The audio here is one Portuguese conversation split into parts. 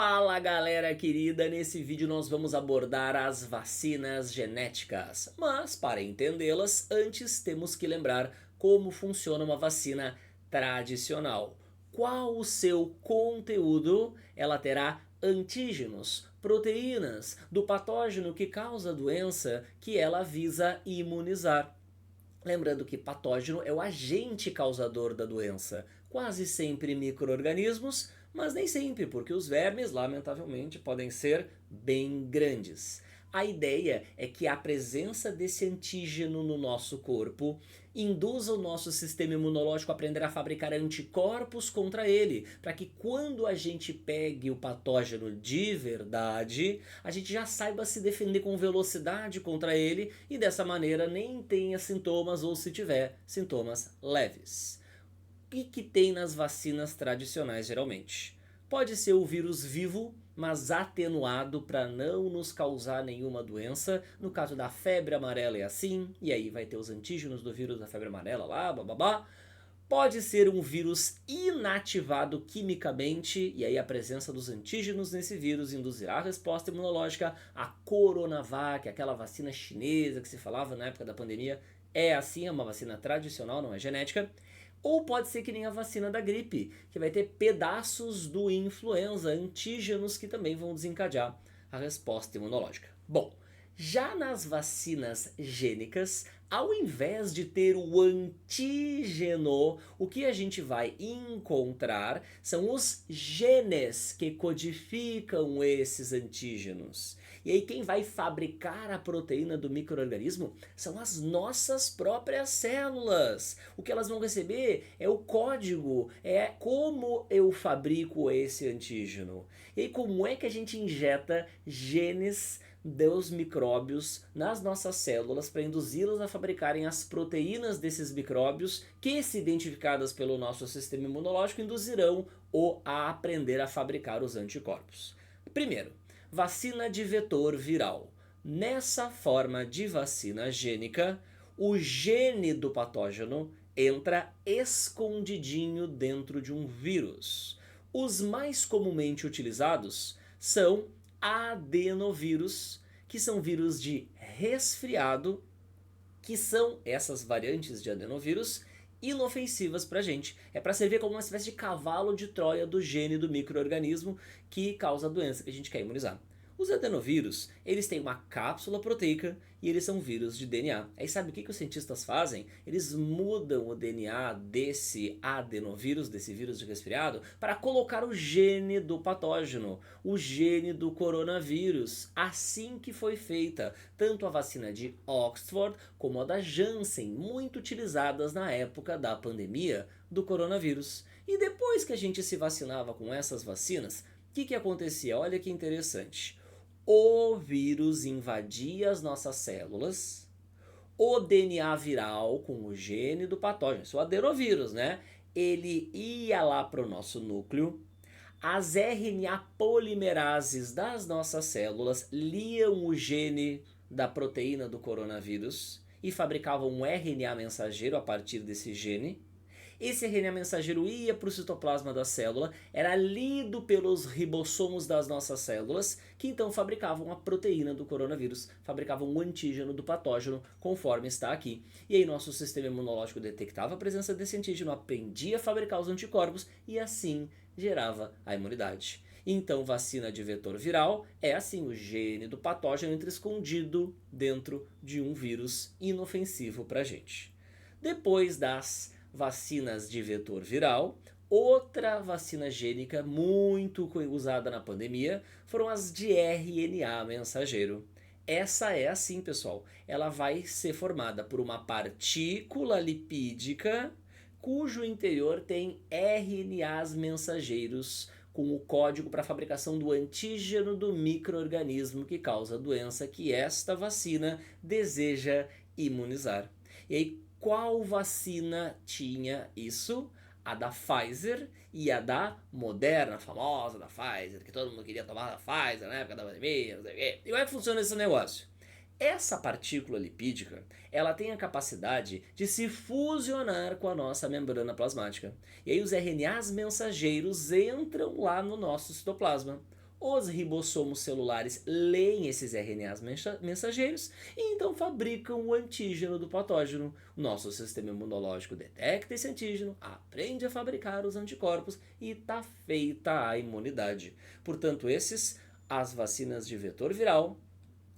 Fala galera querida, nesse vídeo nós vamos abordar as vacinas genéticas, mas para entendê-las, antes temos que lembrar como funciona uma vacina tradicional. Qual o seu conteúdo? Ela terá antígenos, proteínas do patógeno que causa a doença que ela visa imunizar. Lembrando que patógeno é o agente causador da doença, quase sempre micro-organismos, mas nem sempre, porque os vermes, lamentavelmente, podem ser bem grandes. A ideia é que a presença desse antígeno no nosso corpo induza o nosso sistema imunológico a aprender a fabricar anticorpos contra ele, para que quando a gente pegue o patógeno de verdade, a gente já saiba se defender com velocidade contra ele e dessa maneira nem tenha sintomas ou se tiver sintomas leves. O que tem nas vacinas tradicionais geralmente? Pode ser o vírus vivo, mas atenuado para não nos causar nenhuma doença. No caso da febre amarela é assim, e aí vai ter os antígenos do vírus da febre amarela lá, bababá. Pode ser um vírus inativado quimicamente, e aí a presença dos antígenos nesse vírus induzirá a resposta imunológica. A Coronavac, aquela vacina chinesa que se falava na época da pandemia, é assim, é uma vacina tradicional, não é genética. Ou pode ser que nem a vacina da gripe, que vai ter pedaços do influenza, antígenos que também vão desencadear a resposta imunológica. Bom, já nas vacinas gênicas, ao invés de ter o antígeno, o que a gente vai encontrar são os genes que codificam esses antígenos. E aí quem vai fabricar a proteína do micro-organismo são as nossas próprias células. O que elas vão receber é o código, é como eu fabrico esse antígeno. E aí como é que a gente injeta genes dos micróbios nas nossas células para induzi-las a fabricarem as proteínas desses micróbios que, se identificadas pelo nosso sistema imunológico, induzirão o a aprender a fabricar os anticorpos. Primeiro, vacina de vetor viral. Nessa forma de vacina gênica, o gene do patógeno entra escondidinho dentro de um vírus. Os mais comumente utilizados são adenovírus, que são vírus de resfriado, que são essas variantes de adenovírus inofensivas para a gente. É para servir como uma espécie de cavalo de Troia do gene do micro-organismo que causa a doença que a gente quer imunizar. Os adenovírus, eles têm uma cápsula proteica e eles são vírus de DNA. Aí sabe o que os cientistas fazem? Eles mudam o DNA desse adenovírus, desse vírus de resfriado, para colocar o gene do patógeno, o gene do coronavírus. Assim que foi feita tanto a vacina de Oxford como a da Janssen, muito utilizadas na época da pandemia do coronavírus. E depois que a gente se vacinava com essas vacinas, o que acontecia? Olha que interessante. O vírus invadia as nossas células, o DNA viral com o gene do patógeno, isso é o adenovírus, né? Ele ia lá para o nosso núcleo, as RNA polimerases das nossas células liam o gene da proteína do coronavírus e fabricavam um RNA mensageiro a partir desse gene. Esse RNA mensageiro ia para o citoplasma da célula, era lido pelos ribossomos das nossas células, que então fabricavam a proteína do coronavírus, fabricavam o antígeno do patógeno, conforme está aqui. E aí nosso sistema imunológico detectava a presença desse antígeno, aprendia a fabricar os anticorpos e assim gerava a imunidade. Então, vacina de vetor viral é assim, o gene do patógeno entra escondido dentro de um vírus inofensivo para a gente. Depois das vacinas de vetor viral, outra vacina gênica muito usada na pandemia foram as de RNA mensageiro. Essa é assim, pessoal, ela vai ser formada por uma partícula lipídica cujo interior tem RNAs mensageiros com o código para a fabricação do antígeno do micro-organismo que causa a doença que esta vacina deseja imunizar. E aí, qual vacina tinha isso? A da Pfizer e a da Moderna, a famosa da Pfizer, que todo mundo queria tomar da Pfizer na época da pandemia, não sei o quê. E como é que funciona esse negócio? Essa partícula lipídica, ela tem a capacidade de se fusionar com a nossa membrana plasmática. E aí os RNAs mensageiros entram lá no nosso citoplasma. Os ribossomos celulares leem esses RNAs mensageiros e então fabricam o antígeno do patógeno. O nosso sistema imunológico detecta esse antígeno, aprende a fabricar os anticorpos e está feita a imunidade. Portanto, as vacinas de vetor viral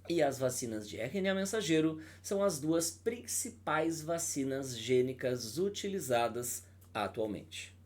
e as vacinas de RNA mensageiro são as duas principais vacinas gênicas utilizadas atualmente.